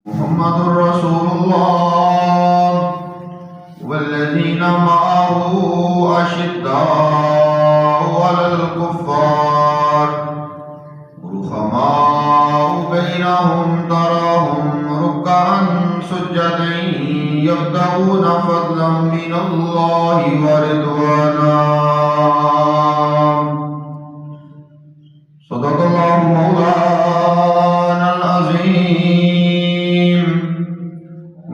محمد رسول الله والذين معه أشداء على الكفار رحماء بينهم تراهم ركعا سجدا يبتغون فضلا من الله ورضوانا. صدق الله مولانا العظيم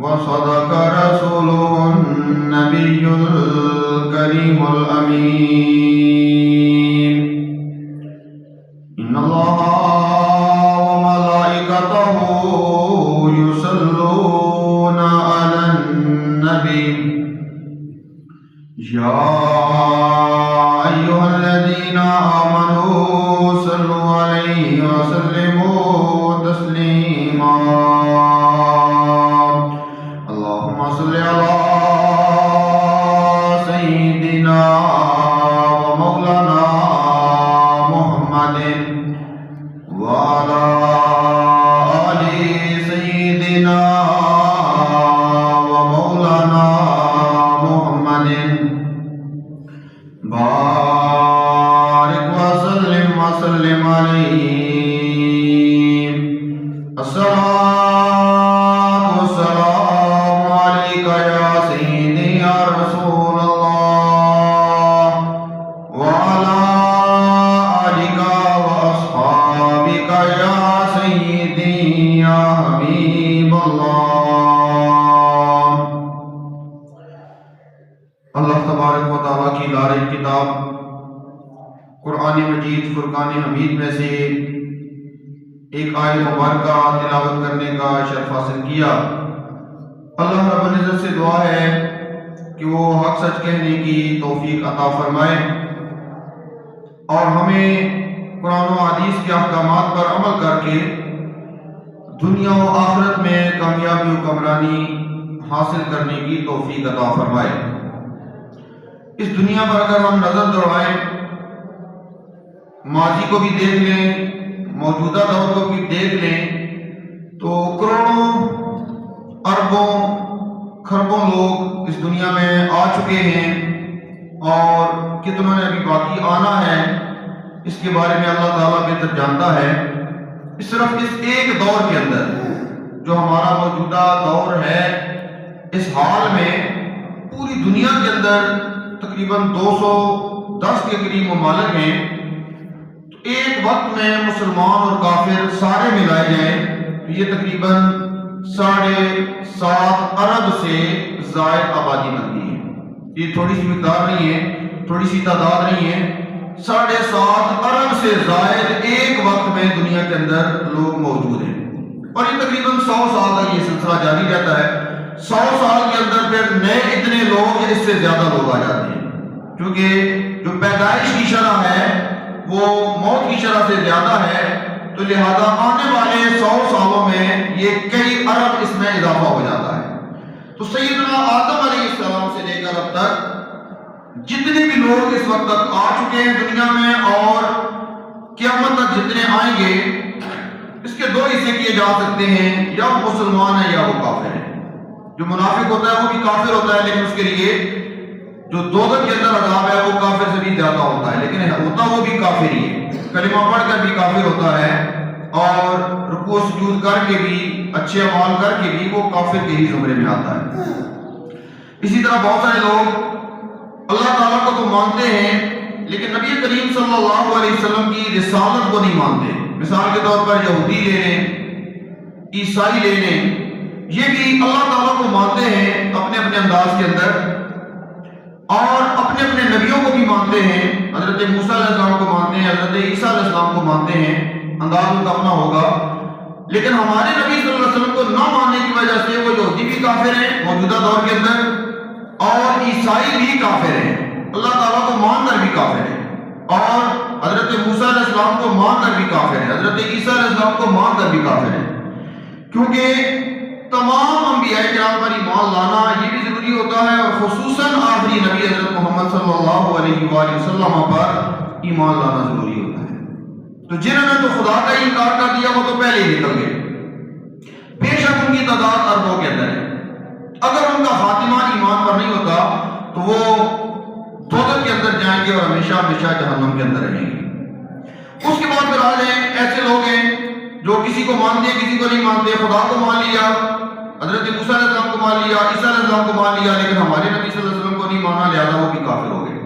وصدق رسوله النبي الكريم الأمين. إن الله وملائكته يصلون على النبي يا أيها الذين آمنوا صلوا عليه وسلموا تسليما. اللهم صل على سيدنا ومولانا محمد وعلى آل سيدنا ومولانا محمد بارك وسلم عليه. الصلاة والسلام عليك يا سيدي يا رسول الله وعلى آلك وأصحابك يا سيدي يا حبيب الله. اللہ تبارک و تعالیٰ کی لارب کتاب قرآن مجید فرقان حمید میں سے ایک آیت مبارکہ تلاوت کرنے کا شرف حاصل کیا. اللہ رب العزت سے دعا ہے کہ وہ حق سچ کہنے کی توفیق عطا فرمائے اور ہمیں قرآن و حدیث کے احکامات پر عمل کر کے دنیا و آخرت میں کامیابی و کامرانی حاصل کرنے کی توفیق عطا فرمائے. اس دنیا پر اگر ہم نظر دوڑائیں، ماضی کو بھی دیکھ لیں، موجودہ دور کو بھی دیکھ لیں، تو کروڑوں اربوں کھربوں لوگ اس دنیا میں آ چکے ہیں اور کتنوں نے ابھی باقی آنا ہے. اس کے بارے میں اللہ تعالیٰ بہتر جانتا ہے. صرف اس ایک دور کے اندر جو ہمارا موجودہ دور ہے، اس حال میں پوری دنیا کے اندر تقریباً 210 کے قریب ممالک ہیں. تو ایک وقت میں مسلمان اور کافر سارے ملائے جائیں تو یہ تقریباً 7.5 ارب سے زائد آبادی بنتی ہے. یہ تھوڑی سی مقدار نہیں ہے، تھوڑی سی تعداد نہیں ہے. 7.5 ارب سے زائد ایک وقت میں دنیا کے اندر لوگ موجود ہیں اور یہ تقریباً 100 سال کا یہ سلسلہ جاری رہتا ہے. 100 سال کے اندر پھر نئے اتنے لوگ اس سے زیادہ لوگ آ جاتے ہیں کیونکہ جو پیدائش کی شرح ہے وہ موت کی شرح سے زیادہ ہے. تو لہذا آنے والے 100 سالوں میں یہ کئی ارب اس میں اضافہ ہو جاتا ہے. تو سیدنا آدم علیہ السلام سے لے کر اب تک جتنے بھی لوگ اس وقت تک آ چکے ہیں دنیا میں اور قیامت تک جتنے آئیں گے، اس کے 2 حصے کیے جا سکتے ہیں، یا وہ مسلمان ہے یا وہ کافر ہے. جو منافق ہوتا ہے وہ بھی کافر ہوتا ہے، لیکن اس کے لیے جو دوزخ کے اندر عذاب ہے وہ کافر سے بھی زیادہ ہوتا ہے، لیکن ہوتا وہ بھی کافر ہی ہے. کلمہ پڑھ کر بھی کافر ہوتا ہے اور رکوع سجود کر کے بھی، اچھے اعمال کر کے بھی وہ کافر کے ہی زمرے میں آتا ہے. اسی طرح بہت سارے لوگ اللہ تعالیٰ کو تو مانتے ہیں لیکن نبی کریم صلی اللہ علیہ وسلم کی رسالت کو نہیں مانتے. مثال کے طور پر یہودی لے لیں، عیسائی لے لیں، یہ بھی اللہ تعالیٰ کو مانتے ہیں اپنے اپنے انداز کے اندر اور اپنے اپنے نبیوں کو بھی مانتے ہیں. حضرت موسیٰ علیہ السلام کو مانتے ہیں، حضرت عیسیٰ علیہ السلام کو مانتے ہیں، انداز ان کا اپنا ہوگا. لیکن ہمارے نبی صلی اللہ علیہ وسلم کو نہ ماننے کی وجہ سے وہ یہودی بھی کافر ہیں موجودہ دور کے اندر اور عیسائی بھی کافر ہیں، اللہ تعالیٰ کو مان کر بھی کافر ہیں، اور حضرت موسیٰ علیہ السلام کو مان کر بھی کافر ہیں، حضرت عیسیٰ علیہ السلام کو مان کر بھی کافر ہیں. کیونکہ تمام انبیاء کرام پر ایمان لانا یہ بھی ضروری ہوتا ہے اور خصوصاً آخری نبی حضرت محمد صلی اللہ علیہ وآلہ وسلم پر ایمان لانا ضروری ہوتا ہے. تو جنہوں نے تو خدا کا انکار کر دیا وہ تو پہلے ہی نکل گئے. بے شک ان کی تعداد اربوں کے اندر ہے. اگر ان کا خاتمہ ایمان پر نہیں ہوتا تو وہ دوزخ کے اندر جائیں گے اور ہمیشہ ہمیشہ جہنم کے اندر رہیں گے. اس کے بعد پھر آ جائیں ایسے لوگ ہیں جو کسی کو مانتے ہیں کسی کو نہیں مانتے. خدا کو مان لیا, حضرت موسیٰ علیہ السلام کو مان لیا, عیسیٰ علیہ السلام کو مان لیا, لیکن ہمارے نبی صلی اللہ علیہ وسلم کو نہیں مانا, لہذا وہ بھی کافر ہو گئے.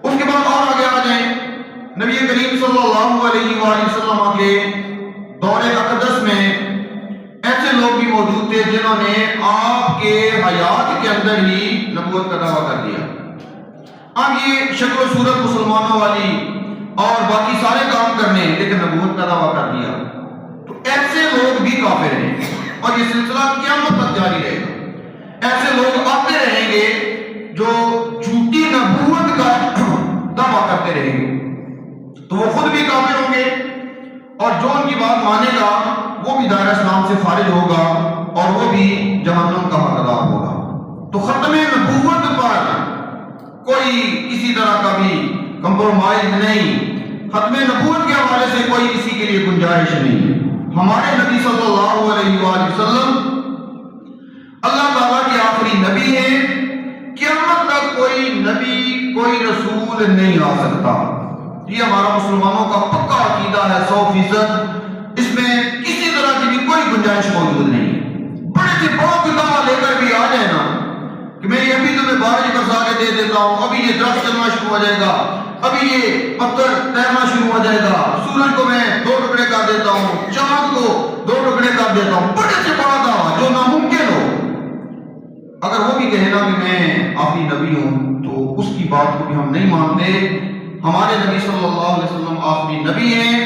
اس کے بعد اور آگے آ جائیں, نبی کریم صلی اللہ علیہ وآلہ وسلم کے دور اقدس میں ایسے لوگ بھی موجود تھے جنہوں نے آپ کے حیات کے اندر ہی نبوت کا دعویٰ کر دیا. اب یہ شکل و صورت مسلمانوں والی اور باقی سارے کام کرنے, لیکن نبوت کا دعویٰ کر دیا. تو ایسے لوگ بھی کافر ہیں اور یہ سلسلہ قیامت تک جاری رہے گا. ایسے لوگ آتے رہیں گے جو جھوٹی نبوت کا دعویٰ کرتے رہیں گے, تو وہ خود بھی کافر ہوں گے اور جو ان کی بات مانے گا وہ بھی دائرہ اسلام سے خارج ہوگا اور وہ بھی جہنم کا حقدار ہوگا. تو ختم نبوت پر کوئی کسی طرح کا بھی کمپرومائز نہیں, ختم نبوت کے حوالے سے کوئی کسی کے لیے گنجائش نہیں. ہمارے نبی صلی اللہ علیہ وآلہ وسلم اللہ تعالیٰ کے آخری نبی ہیں. قیامت تک کوئی نبی کوئی رسول نہیں آ سکتا. یہ ہمارا مسلمانوں کا پکا عقیدہ ہے 100%. اس میں کسی طرح کی بھی کوئی گنجائش موجود نہیں. بڑے سے بڑا دعویٰ لے کر بھی آ جائے نا کہ میں ابھی تمہیں بارش برسا کے دے دیتا ہوں, ابھی یہ درخت چلنا شروع ہو جائے گا, ابھی یہ پتھر تیرنا شروع ہو جائے گا, سورج کو میں 2 ٹکڑے کر دیتا ہوں, چاند کو 2 ٹکڑے کر دیتا ہوں, بڑے سے بڑا دعویٰ جو ناممکن ہو. اگر وہ بھی کہے نا کہ میں آخری نبی ہوں تو اس کی بات کو بھی ہم نہیں مانتے. ہمارے نبی صلی اللہ علیہ وسلم آخری نبی ہیں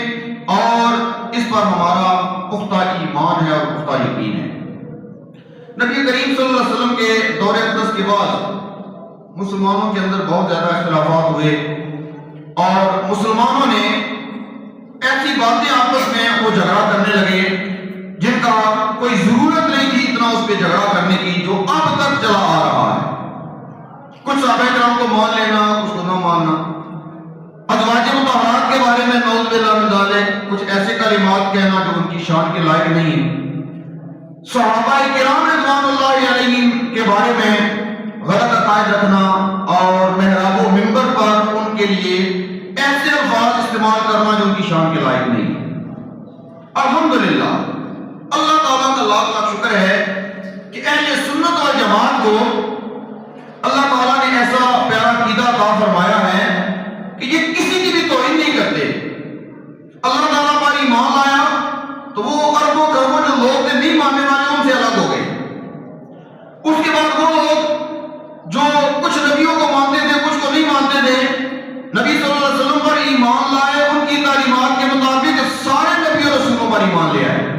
اور اس پر ہمارا پختہ ایمان ہے اور پختہ یقین ہے. نبی کریم صلی اللہ علیہ وسلم کے دور اقدس کے بعد مسلمانوں کے اندر بہت زیادہ اختلافات ہوئے اور مسلمانوں نے ایسی باتیں آپس میں وہ جھگڑا کرنے لگے جن کا کوئی ضرورت نہیں تھی اتنا اس پہ جھگڑا کرنے کی, جو اب تک چلا آ رہا ہے. کچھ صحابہ کرام کو مان لینا, کچھ کو نہ ماننا. ازواج مطہرات کے بارے میں نعوذ باللہ من ذالک کچھ ایسے کلمات کہنا جو ان کی شان کے لائق نہیں ہے. صحابہ کرام رضوان اللہ علیہم کے بارے میں غلط عقائد رکھنا اور محراب و منبر پر ان کے لیے ایسے الفاظ استعمال کرنا جو ان کی شان کے لائق نہیں. الحمدللہ اللہ تعالیٰ کا لاکھ لاکھ شکر ہے کہ اہل سنت و جماعت کو اللہ تعالیٰ نے ایسا پیارا عقیدہ عطا فرمایا ہے کہ یہ کسی کی بھی توہین نہیں کرتے. اللہ تعالیٰ پر ایمان لایا تو وہ اربوں کروڑوں جو لوگ تھے نہیں ماننے والے ان سے الگ ہو گئے. اس کے بعد وہ لوگ جو کچھ نبیوں کو مانتے تھے کچھ کو نہیں مانتے تھے, نبی صلی اللہ علیہ وسلم پر ایمان لائے, ان کی تعلیمات کے مطابق سارے نبی اور رسولوں پر ایمان لے آئے.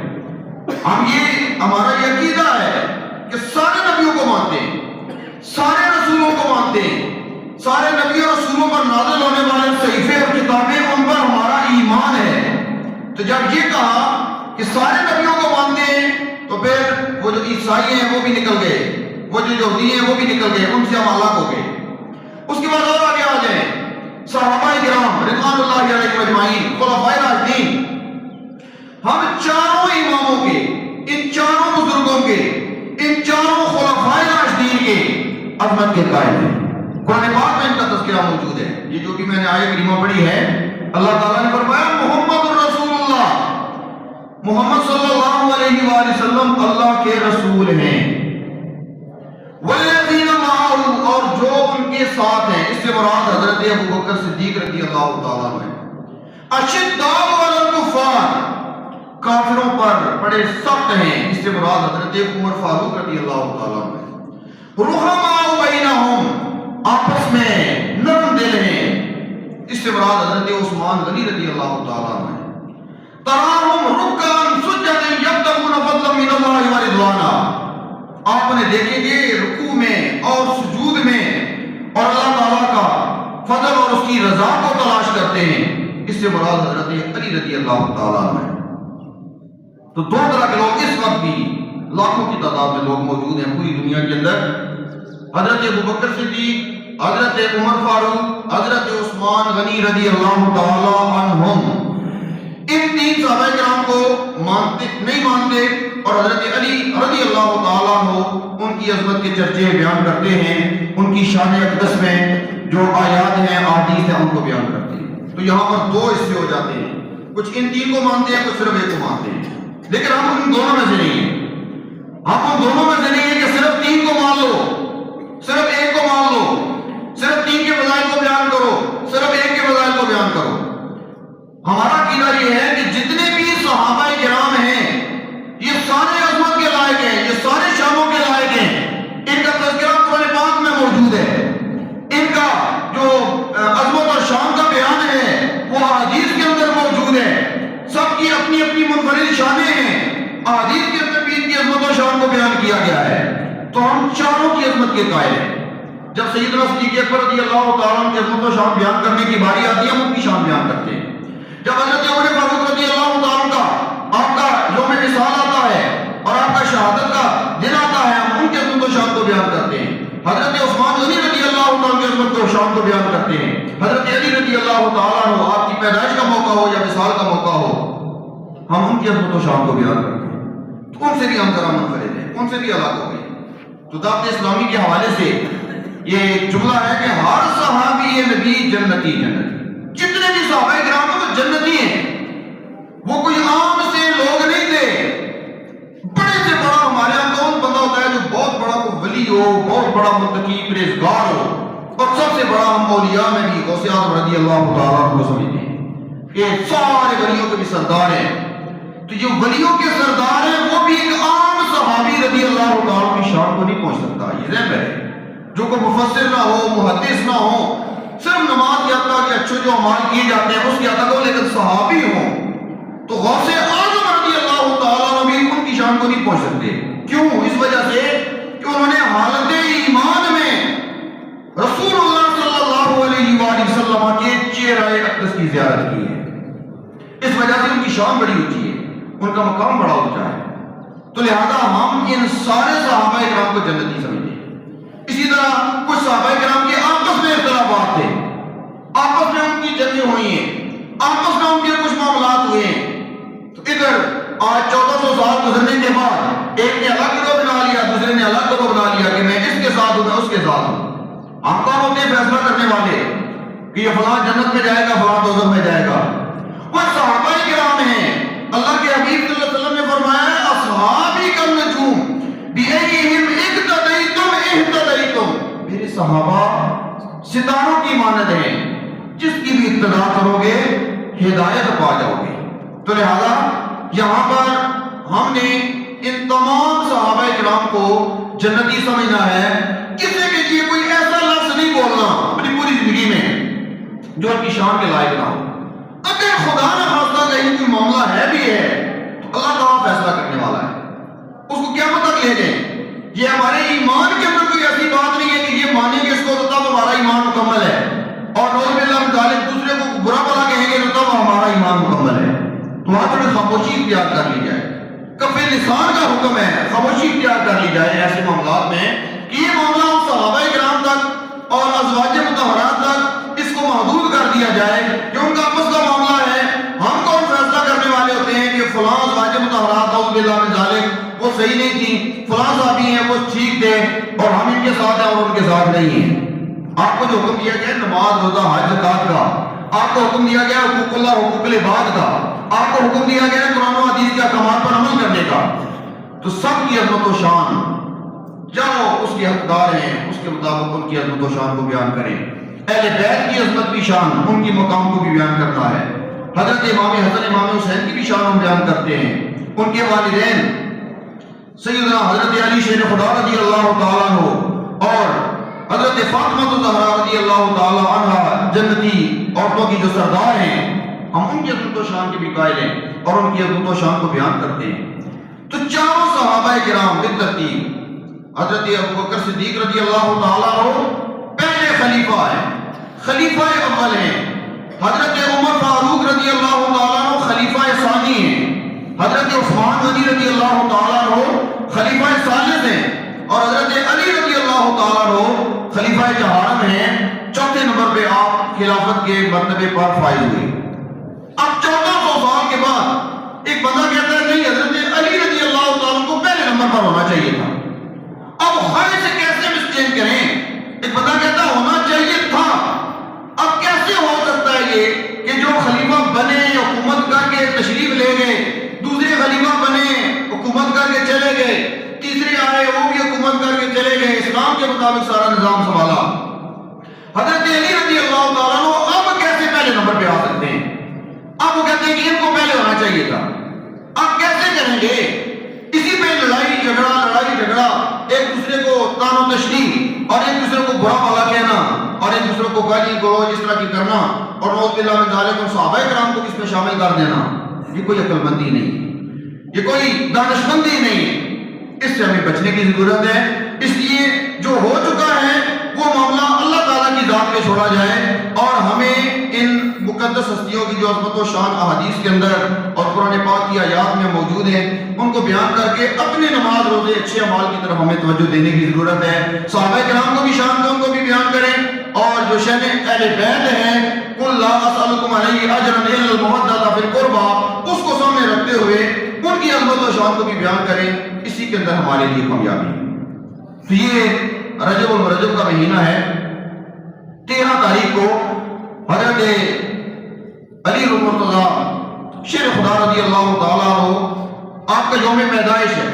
ہم یہ ہمارا یہ عقیدہ ہے کہ سارے نبیوں کو مانتے ہیں, سارے رسولوں کو مانتے ہیں, سارے نبی اور رسولوں پر نازل ہونے والے صحیفے اور کتابیں ان پر ہمارا ایمان ہے. تو جب یہ کہا کہ سارے نبیوں کو مانتے ہیں تو پھر وہ جو عیسائی ہیں وہ بھی نکل گئے, وہ جو یہودی ہیں وہ بھی نکل گئے, ان سے ہم الگ ہو گئے. اس کے بعد اور آگے آ جائیں صحابہ کرام رضوان اللہ علیہم اجمعین, خلفائے راشدین. ہم چاروں اماموں کے, ان چاروں بزرگوں کے, ان چاروں خلفائے راشدین کے عظمت کے قائل ہیں. قرآن پاک میں ان کا تذکرہ موجود ہے. یہ جو کہ میں نے آیت کریمہ پڑھی ہے, اللہ تعالیٰ نے فرمایا محمد الرسول اللہ, محمد صلی اللہ علیہ وآلہ وسلم اللہ کے رسول ہیں. والذین معہ, اور جو ان کے ساتھ ہیں, اس سے مراد حضرت ابو بکر صدیق رضی اللہ تعالیٰ عنہ. اشداء علی الکفار, کافروں پر بڑے سخت ہیں, اس سے مراد حضرت عمر فاروق رضی اللہ تعالیٰ عنہ. رحماء بینہم, آپس میں نرم دل ہیں, اس سے مراد حضرت عثمان غنی رضی اللہ تعالیٰ عنہ. تراہم رکعا سجدا یبتغون فضلا من اللہ ورضوانا, آپ انہیں دیکھیں گے رکوع میں اور سجود میں اور اللہ تعالیٰ کا فضل اور اس کی رضا کو تلاش کرتے ہیں, اس سے مراد حضرت علی رضی اللہ تعالیٰ عنہ. تو دو طرح کے لوگ اس وقت بھی لاکھوں کی تعداد میں لوگ موجود ہیں پوری دنیا کے اندر. حضرت ابوبکر صدیق, حضرت عمر فاروق, حضرت عثمان غنی رضی اللہ تعالی عنہم, ان تین صحابہ کرام کو نہیں مانتے, اور حضرت علی رضی اللہ تعالیٰ عنہ ان کی عظمت کے چرچے بیان کرتے ہیں، ان کی شان اقدس میں جو آیات ہیں احادیث ہیں ان کو بیان کرتے ہیں۔ تو یہاں پر دو حصے ہو جاتے ہیں، کچھ ان تین کو مانتے ہیں، کچھ صرف ایک کو مانتے ہیں، لیکن ہم ان دونوں میں سے نہیں ہیں۔ ہم ان دونوں میں سے نہیں ہیں کہ صرف تین کو مان لو، صرف ایک کو مان لو، صرف تین کے فضائل کو بیان کرو، صرف ایک کے فضائل کو بیان کرو۔ ہمارا عقیدہ یہ ہے کہ جتنے بھی صحابہ کرام ہیں یہ سارے عظمت کے لائق ہیں، یہ سارے شانوں کے لائق ہیں، ان کا تذکرہ قرآن پاک میں موجود ہے، ان کا جو عظمت اور شان کا بیان ہے وہ احادیث کے اندر موجود ہے، سب کی اپنی اپنی منفرد شانیں ہیں، احادیث کے اندر بھی ان کی عظمت اور شان کو بیان کیا گیا ہے۔ تو ہم چاروں کی عظمت کے قائل ہیں۔ جب سیدنا صدیق اکبر رضی اللہ تعالیٰ عنہ کی عظمت و شان بیان کرنے کی باری آتی ہے ہم ان کی شان بیان کرتے ہیں۔ جب حضرت عمر فاروق رضی اللہ تعالیٰ عنہ کا آپ کا یوم وصال آتا ہے اور آپ کا شہادت کا دن آتا ہے ہم ان کی عظمت و شان کو بیان کرتے ہیں۔ حضرت عثمان غنی رضی اللہ تعالیٰ کی عظمت و شان کو بیان کرتے ہیں۔ حضرت علی رضی اللہ تعالیٰ عنہ آپ کی پیدائش کا موقع ہو یا وصال کا موقع ہو ہم ان کی عظمت و شان کو بیان کرتے ہیں۔ ان سے بھی ہم ذرا منفرد ہیں، ان سے بھی الگ ہو گئے۔ تو دعوت اسلامی کے حوالے سے یہ ایک جملہ ہے کہ ہر صحابی نبی جنتی جتنے بھی صحابہ کرام ہیں وہ جنتی ہیں، وہ کوئی عام سے لوگ نہیں تھے۔ بڑے سے بڑا ہمارے یہاں کون بندہ ہوتا ہے جو بہت بڑا کوئی ولی ہو، بہت بڑا متقی پرہیزگار ہو، اور سب سے بڑا ہم اولیاء میں بھی غوث اعظم رضی اللہ تعالیٰ عنہ کو سمجھتے ہیں کہ سارے ولیوں کے بھی سردار ہیں۔ تو جو ولیوں کے سردار ہیں وہ بھی ایک عام صحابی رضی اللہ تعالیٰ کی شان کو نہیں پہنچ سکتا۔ یہ ذہن ہے جو کوئی مفسر نہ ہو، محدث نہ ہو، صرف نماز کے حد تک کہ اچھے جو اعمال کیے جاتے ہیں اس کے حد تک ہو، لیکن صحابی ہوں تو غوث اعظم رضی اللہ تعالیٰ عنہ بھی ان کی شان کو نہیں پہنچ سکتے۔ کیوں؟ اس وجہ سے کہ انہوں نے حالت ایمان میں رسول اللہ صلی اللہ علیہ وآلہ وسلم کے چہرہ اقدس کی زیارت کی ہے، اس وجہ سے ان کی شان بڑی اونچی ہے، ان کا مقام بڑا اونچا ہے۔ تو لہذا ہم ان سارے صحابہ کرام کو جنتی سمجھتے ہیں۔ اسی طرح کچھ صحابہ کرام کے آپس میں اختلافات تھے، آپس میں ان کی جنگیں ہوئی ہیں، آپس میں ان کے کچھ معاملات ہوئے ہیں۔ تو ادھر آج 1400 سال گزرنے کے بعد ایک نے الگ گروہ بنا لیا، دوسرے نے الگ گروہ بنا لیا کہ میں اس کے ساتھ ہوں، میں اس کے ساتھ ہوں۔ ہم کون ہوتے ہیں فیصلہ کرنے والے کہ یہ فلاں جنت میں جائے گا، فلاں دوزخ میں جائے گا؟ وہ صحابہ کرام ہیں۔ اللہ کے حبیب صلی اللہ علیہ وسلم نے فرمایا ہے اصحابی کالنجوم بِأَيِّهِمْ اقتدیتم اہتدیتم، میرے صحابہ ستاروں کی مانند ہیں، جس کی بھی اقتداء کرو گے ہدایت پا جاؤ گے۔ تو لہذا یہاں پر ہم نے ان تمام صحابہ کرام کو جنتی سمجھنا ہے۔ کسی کے لیے کوئی ایسا لفظ نہیں بولنا اپنی پوری زندگی میں جو ان کی شان کے لائق نہ ہو۔ اگر خدا نہ خواستہ کہیں کوئی معاملہ ہے بھی ہے تو اللہ تعالیٰ فیصلہ کرنے والا ہے، اس کو کیا تک لے جائیں۔ یہ ہمارے ایمان کے اندر کوئی ایسی بات نہیں ہے کہ یہ مانیں گے اس کو تو تب ہمارا ایمان مکمل ہے، اور نعوذ باللہ من ذالک دوسرے کو برا بھلا کہیں گے تو تب ہمارا ایمان مکمل ہے۔ تو وہاں تھوڑی خاموشی اختیار کر لی جائے، کف لسان کا حکم ہے، خاموشی اختیار کر لی جائے ایسے معاملات میں کہ یہ معاملہ صحابہ کرام تک اور ازواج مطہرات تک اس کو محدود کر دیا جائے کہ ان کا آپس کا معاملہ ہے۔ ہم کون فیصلہ کرنے والے ہوتے ہیں کہ فلاں ازواج مطہرات نعوذ باللہ من ذالک وہ صحیح نہیں تھی، فلاں صحابی ہیں وہ ٹھیک تھے اور ہم ان کے ساتھ ہیں اور ان کے ساتھ نہیں ہیں۔ آپ کو جو حکم دیا گیا نماز روزہ حج زکات کا، آپ کو حکم دیا گیا حقوق اللہ حقوق العباد کا، آپ کو حکم دیا گیا قرآن و حدیث کے احکامات پر عمل کرنے کا، تو سب کی عظمت و شان جاؤ اس کے حقدار ہیں اس کے مطابق ان کی عظمت و شان کو بیان کریں۔ اہل بیت کی عظمت کی شان ان کی مقام کو بھی بیان کرنا ہے۔ حضرت امام حسن امام حسین کی بھی شان ہم بیان کرتے ہیں، ان کے والدین سیدنا حضرت علی شیر خدا رضی اللہ تعالیٰ عنہ اور حضرت فاطمہ الزہرا رضی اللہ تعالیٰ عنہ جنتی عورتوں کی جو سردار ہیں، ہم ان کی عظمت و شان کے بھی قائل ہیں اور ان کی عظمت و شان کو بیان کرتے ہیں۔ تو چاروں صحابہ کرام بالترتیب حضرت ابوبکر صدیق رضی اللہ تعالیٰ عنہ پہلے خلیفہ ہیں، خلیفہ اول ہیں۔ حضرت عمر فاروق رضی اللہ تعالیٰ عنہ خلیفہ ثانی ہیں۔ حضرت عثمان غنی رضی اللہ تعالیٰ عنہ خلیفہ ثالث ہیں، اور حضرت علی رضی اللہ تعالیٰ عنہ خلیفہ چہارم ہیں۔ چوتھے نمبر پہ آپ خلافت کے مرتبے پر فائز ہوئے۔ اب 1400 سال کے بعد ایک بندہ کہتا ہے نہیں حضرت علی رضی اللہ تعالیٰ نمبر ہونا چاہیے تھا. اب خواہش سے کیسے ہم ایکسچینج کریں؟ ایک بندہ کہتا ہونا چاہیے تھا. اب کیسے ہو سکتا ہے یہ کہ جو خلیفہ بنے حکومت کر کے تشریف لے گئے، دوسرے خلیفہ بنے حکومت کر کے چلے گئے، تیسرے آئے وہ بھی حکومت کر کے چلے گئے، اسلام کے مطابق سارا نظام سنبھالا. حضرت علی رضی اللہ تعالیٰ عنہ اب کیسے پہلے نمبر پہ آ سکتے ہیں؟ اب وہ کہتے ہیں کہ ان کو پہلے ہونا چاہیے تھا. اب کیسے کریں گے؟ اسی پہ لڑائی جھگڑا، ایک دوسرے کو تان و تشنیع اور ایک دوسرے کو برا بھلا کہنا اور ایک دوسرے کو گالی گلوچ اس طرح کی کرنا اور نعوذ باللہ من ذالک صحابہ کرام کو اس میں شامل کر دینا، یہ کوئی عقل مندی نہیں، یہ کوئی دانش مندی نہیں ہے. اس سے ہمیں بچنے کی ضرورت ہے. اس لیے جو ہو چکا ہے وہ معاملہ اللہ تعالیٰ کی ذات پہ چھوڑا جائے اور ہمیں ان مقدس ہستیوں کی جو عظمت و شان احادیث کے اندر اور قرآن پاک کی آیات میں موجود ہیں ان کو بیان کر کے اپنے نماز روزے اچھے اعمال کی طرف ہمیں توجہ دینے کی ضرورت ہے. صحابہ کرام کو بھی شان دیں، ان کو بھی بیان کریں اور جو شان اہل بیت ہیں قل لا اسألکم علیہ اجرا الا المودۃ فی القربى اس کو سامنے رکھتے ہوئے ان کی عظمت و شان کو بھی بیان کریں. اسی کے اندر ہمارے لیے کامیابی ہے. تو یہ رجب المرجب کا مہینہ ہے. 13 تاریخ کو حضرت علی المرتضیٰ شیر خدا رضی اللہ تعالیٰ عنہ آپ کا یوم پیدائش ہے.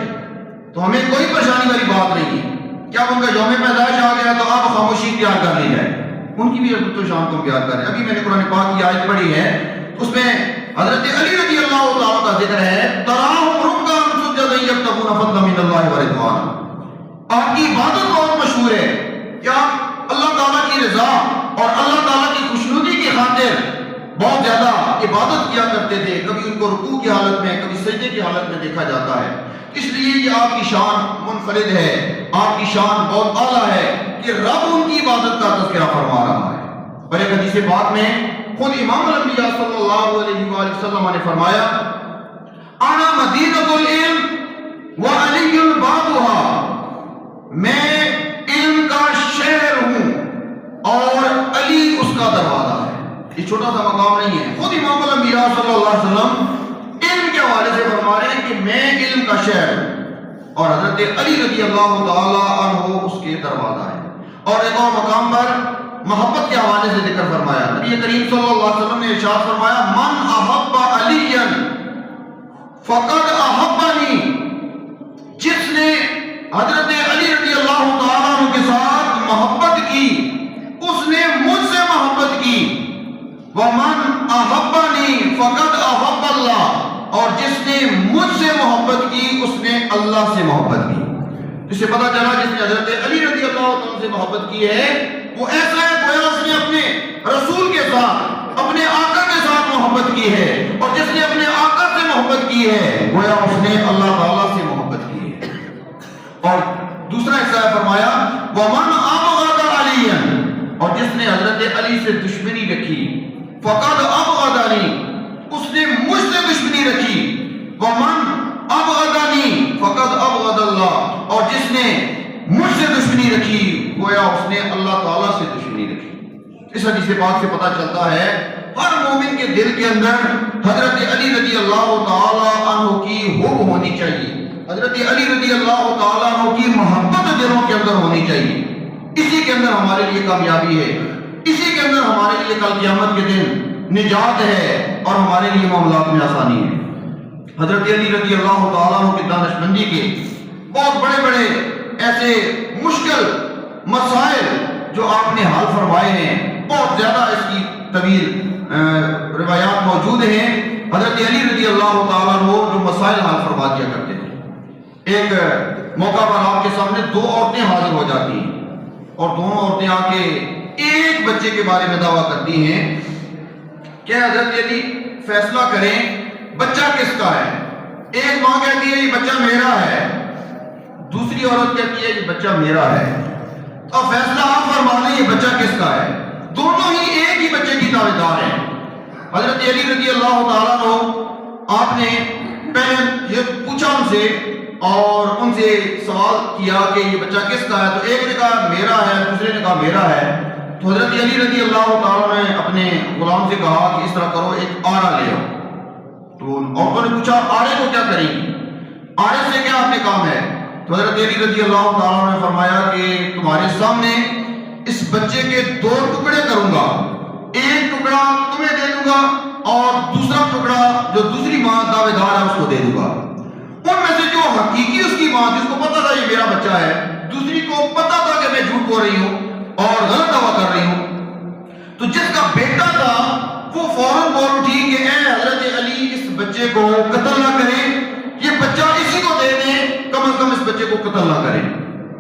تو ہمیں کوئی پریشانی والی بات نہیں ہے کہ اب ان کا یوم پیدائش آ گیا تو آپ خاموشی اختیار کر لی جائے. ان کی بھی عزت و شان کو بیان کریں. ابھی میں نے قرآن پاک کی آیت پڑھی ہے، اس میں حضرت علی رضی اللہ تعالیٰ کا ذکر ہے. تراہم رکعا سجدا یبتغون فضلا من اللہ ورضوانا. آپ کی عبادت بہت مشہور ہے کہ آپ اللہ تعالیٰ کی رضا اور اللہ تعالیٰ کی خوشنودی کی خاطر بہت زیادہ عبادت کیا کرتے تھے. کبھی ان کو رکوع کی حالت میں، کبھی سجدے کی حالت میں دیکھا جاتا ہے. اس لیے یہ آپ کی شان منفرد ہے، آپ کی شان بہت اعلیٰ ہے کہ رب ان کی عبادت کا تذکرہ فرما رہا ہے. اور ایک حدیث پاک میں خود امام الانبیاء صلی اللہ علیہ وآلہ وسلم نے فرمایا انا مدینۃ العلم وعلی بابها، میں علم کا شہر ہوں اور علی اس کا دروازہ ہے. یہ چھوٹا سا مقام نہیں ہے. خود امام الانبیاء صلی اللہ علیہ وسلم علم کے حوالے سے فرما رہے ہیں کہ میں علم کا شہر ہوں اور حضرت علی رضی اللہ تعالی عنہ اس کے دروازہ ہے. اور ایک اور مقام پر محبت کے حوالے سے ذکر فرمایا. نبی کریم صلی اللہ علیہ وسلم نے ارشاد فرمایا من احب علی فقد احبنی، جس نے حضرت علی رضی اللہ تعالیٰ عنہ کے ساتھ محبت کی اس نے مجھ سے محبت کی. وَمَنْ أَحَبَّنِي فَقَدْ أَحَبَّ اللَّهُ، اور جس نے مجھ سے محبت کی اس نے اللہ سے محبت کی. اس سے پتہ چلا جس نے حضرت علی رضی اللہ عنہ سے محبت کی ہے وہ ایسا ہے گویا اس نے اپنے رسول کے ساتھ، اپنے آقا کے ساتھ محبت کی ہے. اور جس نے اپنے آقا سے محبت کی ہے گویا اس نے اللہ تعالیٰ سے محبت کی ہے. اور دوسرا حصہ فرمایا وَمَنْ أَبْغَضَ عَلِيًّا، اور جس نے حضرت علی سے دشمنی رکھی فَقَدْ أَبْغَضَنِي، اس نے مجھ سے دشمنی رکھی. وَمَنْ أَبْغَضَنِي فَقَدْ أَبْغَضَ اللَّهُ، اور جس نے مجھ سے دشمنی رکھی گویا اس نے اللہ تعالیٰ سے دشمنی رکھی. اس حدیث پاک سے پتہ چلتا ہے ہر مومن کے دل کے اندر حضرت علی رضی اللہ تعالیٰ عنہ کی حب ہونی چاہیے، حضرت علی رضی اللہ تعالیٰ عنہ کی محبت دلوں کے اندر ہونی چاہیے. اسی کے اندر ہمارے لیے کامیابی ہے، اسی کے اندر ہمارے لیے کل قیامت کے دن نجات ہے اور ہمارے لیے معاملات میں آسانی ہے. حضرت علی رضی اللہ تعالیٰ عنہ کی دانشمندی کے بہت بڑے بڑے ایسے مشکل مسائل جو آپ نے حل فرمائے ہیں، بہت زیادہ اس کی طویل روایات موجود ہیں. حضرت علی رضی اللہ تعالیٰ عنہ جو مسائل حل فرما دیا کرتے تھے. ایک موقع پر آپ کے سامنے 2 عورتیں حاضر ہو جاتی ہیں اور دونوں عورتیں آ کے ایک بچے کے بارے میں دعویٰ کرتی ہیں کہ حضرت علی فیصلہ کریں بچہ کس کا ہے. ایک ماں کہتی ہے یہ بچہ میرا ہے، دوسری عورت کہتی ہے یہ بچہ میرا ہے. اور فیصلہ آپ فرما لیں یہ بچہ کس کا ہے. دونوں ہی ایک ہی بچے کی دعوے دار ہیں. حضرت علی رضی اللہ تعالیٰ عنہ آپ نے پہلے یہ پوچھا ان سے اور ان سے سوال کیا کہ یہ بچہ کس کا ہے. تو ایک نے کہا میرا ہے، دوسرے نے کہا میرا ہے. تو حضرت علی رضی اللہ تعالیٰ نے اپنے غلام سے کہا کہ اس طرح کرو ایک آڑا لے آؤ. تو عورتوں نے پوچھا آڑے کو کیا کریں گی، آڑے سے کیا آپ نے کام ہے. تو حضرت علی رضی اللہ تعالیٰ نے فرمایا کہ تمہارے سامنے اس بچے کے 2 ٹکڑے کروں گا، ایک ٹکڑا تمہیں دے دوں گا اور دوسرا ٹکڑا جو دوسری ماں دعوے دار ہے اس کو دے دوں گا۔ ان میں سے جو حقیقی اس کی ماں جس کو پتا تھا یہ میرا بچہ ہے، دوسری کو پتا تھا کہ میں جھوٹ بول رہی ہوں اور غلط دعویٰ کر رہی ہوں، تو جس کا بیٹا تھا وہ فوراً بول اٹھی کہ اے حضرت علی اس بچے کو قتل نہ کریں، یہ بچہ اسی کو دے دیں، کم از کم اس بچے کو قتل نہ کریں۔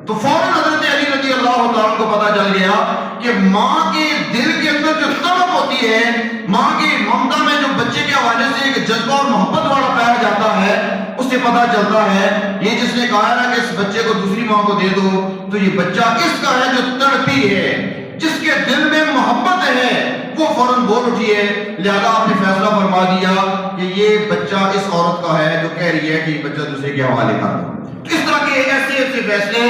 تو فوراً حضرت علی رضی اللہ تعالیٰ کو پتا چل گیا کہ ماں کے دل کے اندر جو تڑپ ہوتی ہے، ماں کی ممتا میں جو بچے کے حوالے سے ایک جذبہ اور محبت والا پایا جاتا ہے، اس سے پتا چلتا ہے یہ جس نے کہا نا کہ اس بچے کو دوسری ماں کو دے دو، تو یہ بچہ اس کا ہے جو تڑپی ہے، جس کے دل میں محبت ہے، وہ فوراً بول اٹھی ہے۔ لہذا آپ نے فیصلہ فرما دیا کہ یہ بچہ اس عورت کا ہے جو کہہ رہی ہے کہ یہ بچہ دوسرے کے حوالے کر دو۔ اس طرح کے ایسے ایسے فیصلے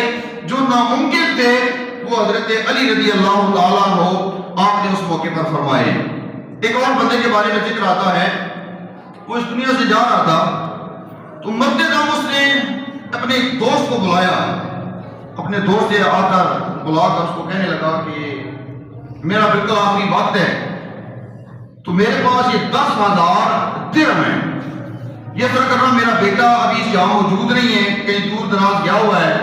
جو ناممکن تھے وہ حضرت علی رضی اللہ تعالیٰ عنہ آپ نے اس موقع پر فرمائے۔ ایک اور بندے کے بارے میں ذکر آتا ہے، وہ اس دنیا سے جا رہا تھا تو مرتے دم اس نے اپنے ایک دوست کو بلایا، اپنے دوست سے آ کر بلا کر اس کو کہنے لگا کہ میرا بالکل آخری وقت ہے، تو میرے پاس یہ 10,000 درہم ہے، یہ اثر کرنا میرا بیٹا ابھی یہاں موجود نہیں ہے، کہیں دور دراز گیا ہوا ہے،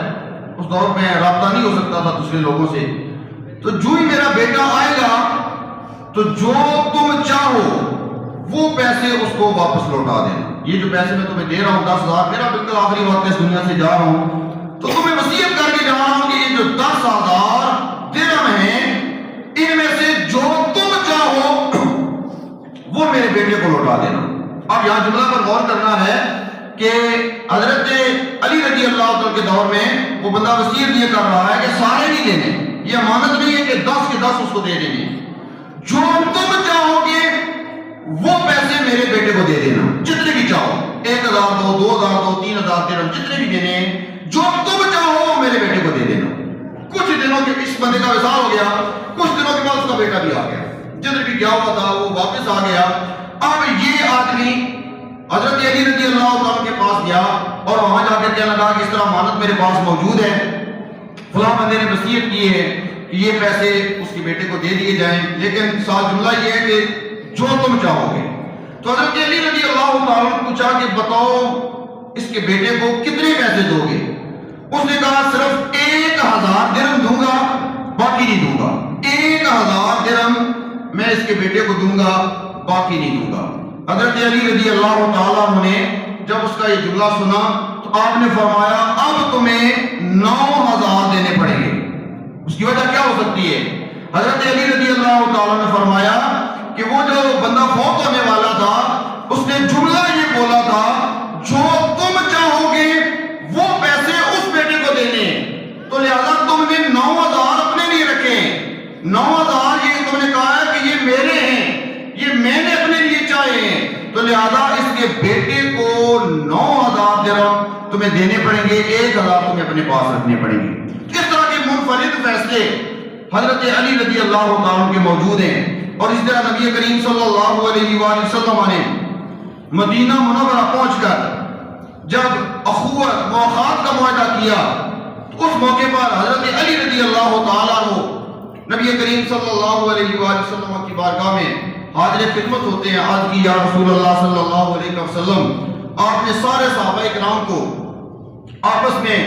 اس دور میں رابطہ نہیں ہو سکتا تھا دوسرے لوگوں سے، تو جو ہی میرا بیٹا آئے گا تو جو تم چاہو وہ پیسے اس کو واپس لوٹا دینا۔ یہ جو پیسے میں تمہیں دے رہا ہوں 10,000، میرا بالکل آخری وقت ہے، اس دنیا سے جا رہا ہوں، تو تمہیں وصیت کر کے جا رہا ہوں کہ یہ جو 10,000 درہم ہیں ان میں سے جو تم چاہو وہ میرے بیٹے کو لوٹا دینا۔ اب یہاں جملہ پر غور کرنا ہے کہ حضرت علی رضی اللہ عنہ کے دور میں وہ بندہ وصیت یہ کر رہا ہے کہ سارے نہیں دینے، یہ امانت نہیں ہے کہ 10 کے 10 اس کو دے دینے، جو تم چاہو گے وہ پیسے میرے بیٹے کو دے دینا، جتنے بھی چاہو، 1,000 دو، 2,000 دو، 3,000 درہم، جتنے بھی دینے، جو تم چاہو میرے بیٹے کو دے دینا۔ کچھ دنوں کے اس بندے کا وصال ہو گیا، کچھ دنوں کے بعد اس کا بیٹا بھی آ گیا، جدھر بھی گیا ہوا تھا وہ واپس آ گیا۔ اب یہ آدمی حضرت علی رضی اللہ عنہ کے پاس گیا اور وہاں جا کر کہنے لگا کہ اس طرح امانت میرے پاس موجود ہے، فلاں بندے نے وصیت کی ہے کہ یہ پیسے اس کے بیٹے کو دے دیے جائیں، لیکن ساتھ جملہ یہ ہے کہ جو تم چاہو گے۔ تو حضرت علی رضی اللہ تعالیٰ نے پوچھا کہ بتاؤ اس کے بیٹے کو کتنے پیسے دو گے؟ اس نے کہا صرف 1,000 درہم دوں گا، باقی نہیں دوں گا، 1,000 درہم میں اس کے بیٹے کو دوں گا، باقی نہیں دوں گا۔ حضرت علی رضی اللہ تعالیٰ عنہ نے جب اس کا یہ جملہ سنا تو آپ نے فرمایا اب تمہیں 9,000 دینے پڑیں گے۔ اس کی وجہ کیا ہو سکتی ہے؟ حضرت علی رضی اللہ تعالیٰ نے فرمایا کہ وہ جو بندہ فوت ہونے والا تھا اس نے جملہ یہ بولا تھا جو تم چاہو گے وہ پیسے اس بیٹے کو دینے، تو لہذا تم نے 9,000 اپنے لیے رکھے، 9,000 یہ تم نے کہا ہے کہ یہ میرے ہیں، یہ میں نے اپنے لیے چاہے ہیں، تو لہذا اس کے بیٹے کو 9,000 درہم تمہیں دینے پڑیں گے، 1,000 تمہیں اپنے پاس رکھنے پڑیں گے۔ اس طرح کے منفرد فیصلے حضرت علی رضی اللہ تعالیٰ کے موجود ہیں۔ اور اس طرح نبی کریم صلی اللہ علیہ وآلہ وسلم نے مدینہ منورہ پہنچ کر جب اخوت مواخات کا معاہدہ کیا تو اس موقع پر حضرت علی رضی اللہ تعالیٰ عنہ نبی کریم صلی اللہ علیہ وآلہ وسلم کی بارگاہ میں حاضر خدمت ہوتے ہیں۔ عرض کی یا رسول اللہ صلی اللہ علیہ وسلم، آپ نے سارے صحابہ کرام کو آپس میں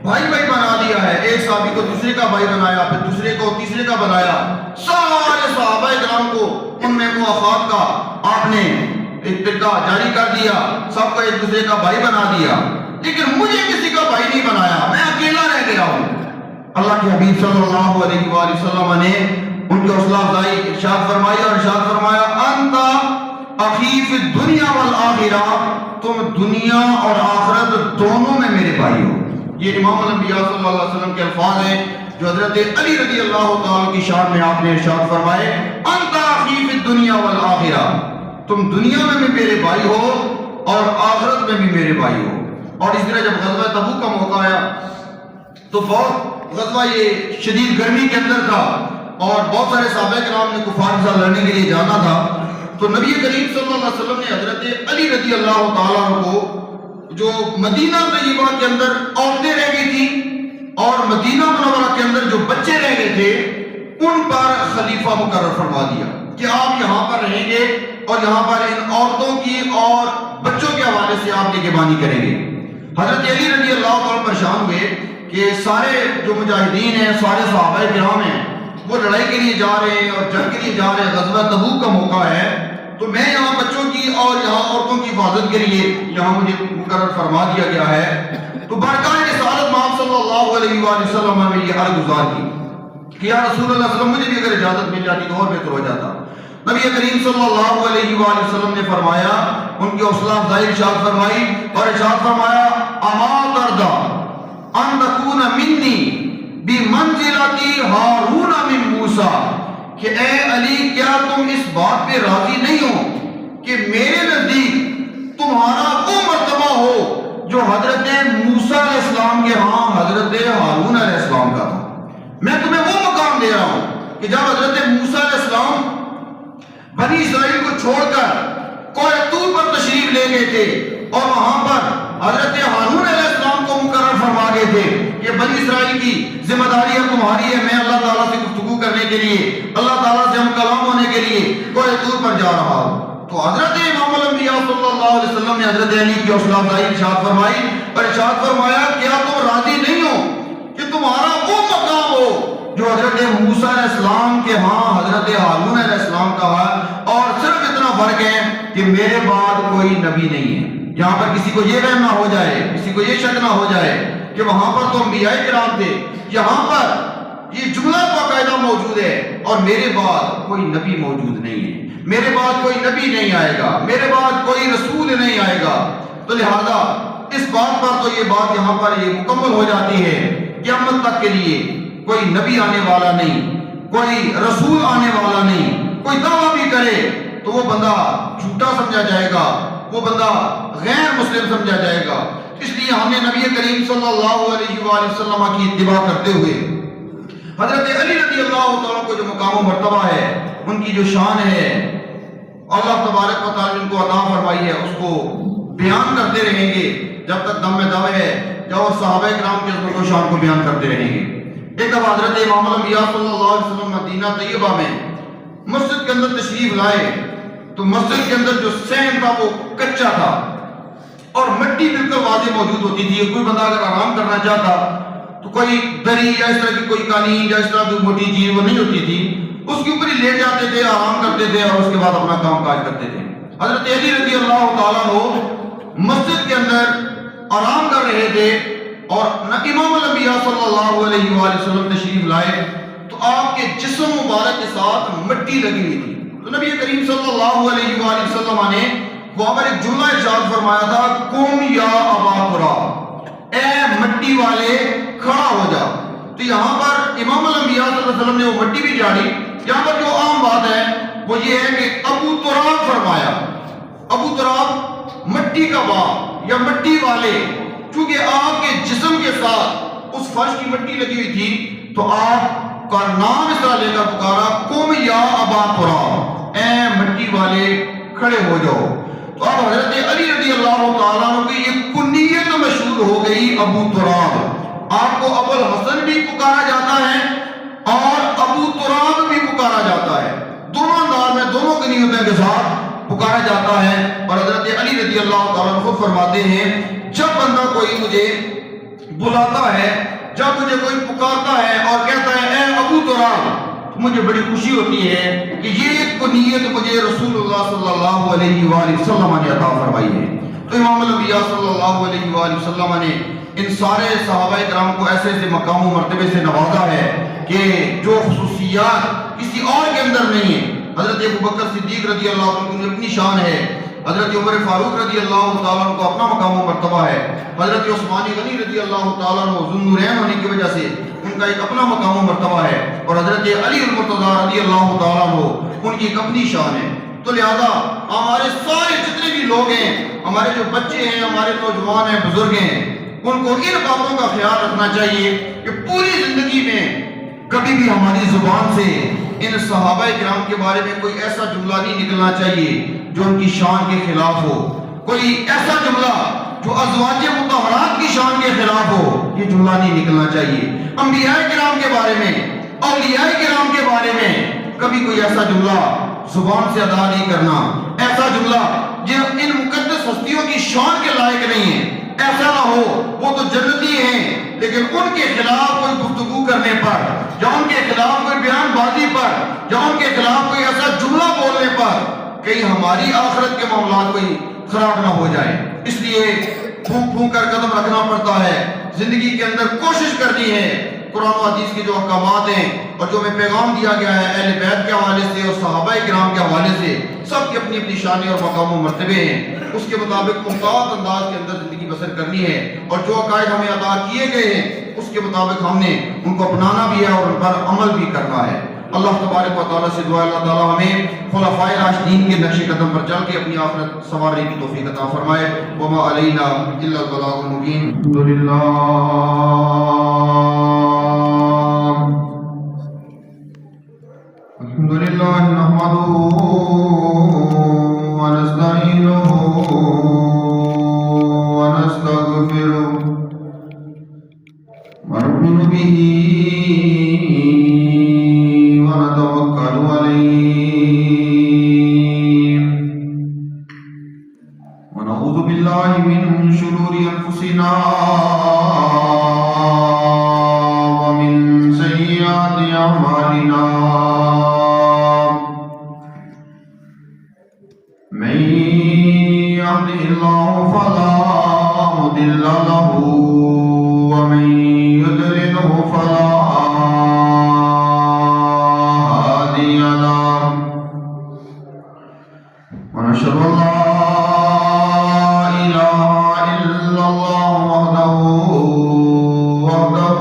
بھائی بھائی بنا لیا ہے، ایک صحابی کو دوسرے کا بھائی بنایا، پھر دوسرے کو تیسرے کا بنایا، سارے صحابہ کرام کو ان میں مواخات کا آپ نے ایک طریقہ جاری کر دیا، سب کو ایک دوسرے کا بھائی بنا دیا، لیکن مجھے کسی کا بھائی نہیں بنایا، میں اکیلا رہ گیا ہوں۔ اللہ کے حبیب صلی اللہ علیہ وآلہ وسلم نے ان کی حوصلہ افزائی ارشاد فرمائی اور ارشاد فرمایا انت اخی فی الدنیا والآخرہ، تم دنیا اور آخرت دونوں میں میرے بھائی ہو۔ یہ امام الانبیاء صلی اللہ علیہ وسلم کے الفاظ ہیں جو حضرت علی رضی اللہ تعالیٰ کی شان میں آپ نے ارشاد فرمائے انت اخی فی الدنیا والآخرہ، تم دنیا میں بھی میرے بھائی ہو اور آخرت میں بھی میرے بھائی ہو۔ اور اس طرح جب غزوہ تبوک کا موقع آیا تو بہت غزوہ یہ شدید گرمی کے اندر تھا اور بہت سارے صحابہ کرام نے کفار کے ساتھ لڑنے کے لیے جانا تھا، تو نبی کریم صلی اللہ علیہ وسلم نے حضرت علی رضی اللہ تعالیٰ کو جو مدینہ طیبہ کے اندر عورتیں رہ گئی تھی اور مدینہ منورہ کے اندر جو بچے رہ گئے تھے ان پر خلیفہ مقرر فرما دیا کہ آپ یہاں پر رہیں گے اور یہاں پر ان عورتوں کی اور بچوں کے حوالے سے آپ نگہبانی کریں گے۔ حضرت علی رضی اللہ عنہ پریشان ہوئے کہ سارے جو مجاہدین ہیں، سارے صحابہ کرام ہیں، وہ لڑائی کے لیے جا رہے ہیں اور جنگ کے لیے جا رہے ہیں، غزوہ تبوک کا موقع ہے، تو میں یہاں بچوں کی اور یہاں عورتوں کی حفاظت کے لیے یہاں مجھے مقرر فرما دیا گیا ہے۔ تو برکات رسالت میں آپ صلی اللہ علیہ وآلہ وسلم نے یہ عرض گزار کی کہ یا رسول اللہ صلی اللہ علیہ وسلم مجھے بھی اگر اجازت مل جاتی تو اور بہتر ہو جاتا۔ نبی کریم صلی اللہ علیہ وآلہ وسلم نے فرمایا، ان کی حوصلہ افزائی ارشاد فرمائی اور ارشاد فرمایا اما ترضى ان تكون منی بمنزلتی ہارون من موسیٰ، کہ اے علی کیا تم اس بات پہ راضی نہیں ہو کہ میرے نزدیک تمہارا وہ مرتبہ ہو جو حضرت موسیٰ علیہ السلام کے ہاں حضرت ہارون علیہ السلام کا تھا۔ میں تمہیں وہ مقام دے رہا ہوں کہ جب حضرت موسیٰ علیہ السلام بنی اسرائیل کو چھوڑ کر کوہ طور پر تشریف لے گئے تھے اور وہاں پر حضرت ہارون علیہ السلام کو مقرر فرما گئے تھے کہ بنی اسرائیل کی ذمہ داری اب تمہاری ہے، میں اللہ تعالیٰ سے گفتگو کرنے کے لیے، اللہ تعالیٰ سے ہم کلام ہونے کے لیے کوہ طور پر جا رہا ہوں۔ تو حضرت امام الانبیاء صلی اللہ علیہ وسلم نے حضرت علی کی حوصلہ افزائی ارشاد فرمائی اور ارشاد فرمایا کیا تم راضی نہیں ہو کہ تمہارا وہ مقام ہو جو حضرت موسیٰ علیہ السلام کے ہاں حضرت ہارون علیہ السلام کا ہے، اور صرف اتنا فرق ہے کہ میرے بعد کوئی نبی نہیں ہے۔ یہاں پر کسی کو یہ وہم نہ ہو جائے، کسی کو یہ شک نہ ہو جائے کہ وہاں پر تو انبیاء کرام تھے، یہاں پر یہ جملہ باقاعدہ موجود ہے اور میرے بعد کوئی نبی موجود نہیں ہے، میرے بعد کوئی نبی نہیں آئے گا، میرے بعد کوئی رسول نہیں آئے گا۔ تو لہذا اس بات پر تو یہ بات یہاں پر یہ مکمل ہو جاتی ہے، قیامت تک کے لیے کوئی نبی آنے والا نہیں، کوئی رسول آنے والا نہیں، کوئی دعویٰ بھی کرے تو وہ بندہ جھوٹا سمجھا جائے گا، وہ بندہ غیر مسلم سمجھا جائے گا۔ اس لیے ہم نے نبی کریم صلی اللہ علیہ وآلہ وسلم کی اتباع کرتے ہوئے حضرت علی رضی اللہ تعالیٰ کو جو مقام و مرتبہ ہے، ان کی جو شان ہے، اللہ تبارک و تعالیٰ نے ان کو عطا فرمائی ہے، اس کو بیان کرتے رہیں گے جب تک دم میں دم ہے، جب وہ صحابہ کرام کی عظمت و شان کو بیان کرتے رہیں گے۔ ایک دفعہ حضرت امام الانبیاء صلی اللہ علیہ وسلم مدینہ طیبہ میں مسجد کے اندر تشریف لائے تو مسجد کے اندر جو صحن تھا وہ کچا تھا اور مٹی بالکل واضح موجود ہوتی تھی۔ کوئی بندہ اگر آرام کرنا چاہتا تو کوئی دری یا اس طرح کی کوئی قالین یا اس طرح کی موٹی چیز وہ نہیں ہوتی تھی، اس کے اوپر ہی لیٹ جاتے تھے، آرام کرتے تھے اور اس کے بعد اپنا کام کاج کرتے تھے۔ حضرت علی رضی اللہ تعالیٰ عنہ مسجد کے اندر آرام کر رہے تھے اور امام الانبیاء صلی اللہ علیہ وآلہ وسلم تشریف لائے تو آپ کے جسم مبارک کے ساتھ مٹی لگی ہوئی تھی۔ تو نبی کریم صلی اللہ علیہ وآلہ وسلم نے وہاں پر ایک جملہ ارشاد فرمایا تھا، قم یا ابا تراب، اے مٹی والے کھڑا ہو جا۔ تو یہاں پر امام الانبیاء صلی اللہ علیہ وسلم نے وہ مٹی بھی جھاڑی۔ یہاں پر جو عام بات ہے وہ یہ ہے کہ ابو تراب فرمایا، ابو تراب مٹی کا باپ یا مٹی والے، چونکہ آپ کے جسم کے ساتھ اس فرش کی مٹی لگی ہوئی تھی تو آپ کا نام اس طرح لے کر پکارا، قم یا ابا تراب، اے مٹی والے کھڑے ہو جاؤ۔ تو اب حضرت علی رضی اللہ تعالیٰ عنہ کی یہ کنیت مشہور ہو گئی ابو تراب۔ آپ کو ابو الحسن بھی پکارا جاتا ہے اور ابو تراب بھی پکارا جاتا ہے، دونوں انداز میں دونوں کنیتوں کے ساتھ پکارا جاتا ہے۔ اور حضرت علی رضی اللہ تعالیٰ عنہ خود فرماتے ہیں، جب بندہ کوئی مجھے بلاتا ہے، جب مجھے کوئی پکارتا ہے اور کہتا ہے اے ابو تراب، مجھے بڑی خوشی ہوتی ہے کہ یہ ایک نیت مجھے رسول اللہ صلی اللہ علیہ وآلہ وسلم نے عطا فرمائی ہے۔ تو امام الانبیاء صلی اللہ علیہ وآلہ وسلم نے ان سارے صحابہ کرام کو ایسے ایسے مقام و مرتبے سے نوازا ہے کہ جو خصوصیات کسی اور کے اندر نہیں ہیں۔ حضرت ابوبکر صدیق رضی اللہ عنہ کی اپنی شان ہے، حضرت عمر فاروق رضی اللہ تعالیٰ عنہ کو اپنا مقام و مرتبہ ہے، حضرت عثمان غنی رضی اللہ تعالیٰ عنہ ذو النورین ہونے کی وجہ سے ان کا ایک اپنا مقام و مرتبہ ہے، اور حضرت علی المرتضیٰ رضی اللہ تعالیٰ عنہ ان کی ایک اپنی شان ہے۔ تو لہذا ہمارے سارے جتنے بھی لوگ ہیں، ہمارے جو بچے ہیں، ہمارے نوجوان ہیں، بزرگ ہیں، ان کو ان باتوں کا خیال رکھنا چاہیے کہ پوری زندگی میں کبھی بھی ہماری زبان سے ان صحابہ کرام کے بارے میں کوئی ایسا جملہ نہیں نکلنا چاہیے جو ان کی شان کے خلاف ہو، کوئی ایسا جملہ جو ازواج مطہرات کی شان کے خلاف ہو، یہ جملہ نہیں نکلنا چاہیے۔ انبیاء کرام کے بارے میں، اولیاء کرام کے بارے میں کبھی کوئی ایسا جملہ زبان سے ادا نہیں کرنا، ایسا جملہ جو ان مقدس ہستیوں کی شان کے لائق نہیں ہے، ایسا نہ ہو وہ تو جنتی ہیں لیکن ان کے خلاف کوئی گفتگو کرنے پر یا ان کے خلاف کوئی بیان بازی پر یا ان کے خلاف کوئی ایسا جملہ بولنے پر کہیں ہماری آخرت کے معاملات کوئی خراب نہ ہو جائے۔ اس لیے پھونک پھونک کر قدم رکھنا پڑتا ہے، زندگی کے اندر کوشش کرنی ہے قرآن و حدیث کے جو احکامات ہیں اور جو ہمیں پیغام دیا گیا ہے اہل بیت کے حوالے سے اور صحابہ کرام کے حوالے سے، سب کی اپنی اپنی شانیں اور مقام و مرتبے ہیں، اس کے مطابق محتاط انداز کے اندر زندگی بسر کرنی ہے، اور جو عقائد ہمیں عطا کیے گئے ہیں اس کے مطابق ہم نے ان کو اپنانا بھی ہے اور ان پر عمل بھی کرنا ہے۔ اللہ تبارک و تعالیٰ سے دعا اللہ تعالیٰ ہمیں خلفائے راشدین کے نقش قدم پر چل کے اپنی آخرت سنوارنے کی توفیق عطا فرمائے۔ وما علینا الا البلاغ المبین۔ الحمد للہ نحمدہ ونستعینہ ونستغفرہ ونؤمن به ونتوکل علیہ ونعوذ باللہ من شرور انفسنا ومن سیئات اعمالنا من يهده الله فلا مضل له ومن يضلله فلا هادي له ونشهد أن لا إله إلا الله وحده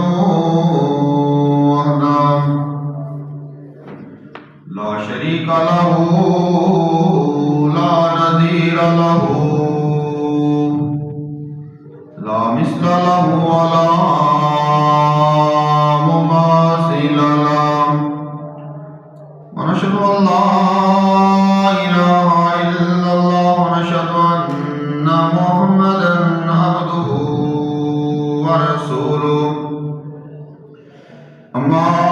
لا شريك له لا نظير له لا مثل له ولا مماثل له ونشهد أن لا إله إلا الله ونشهد أن محمدا عبده ورسوله أما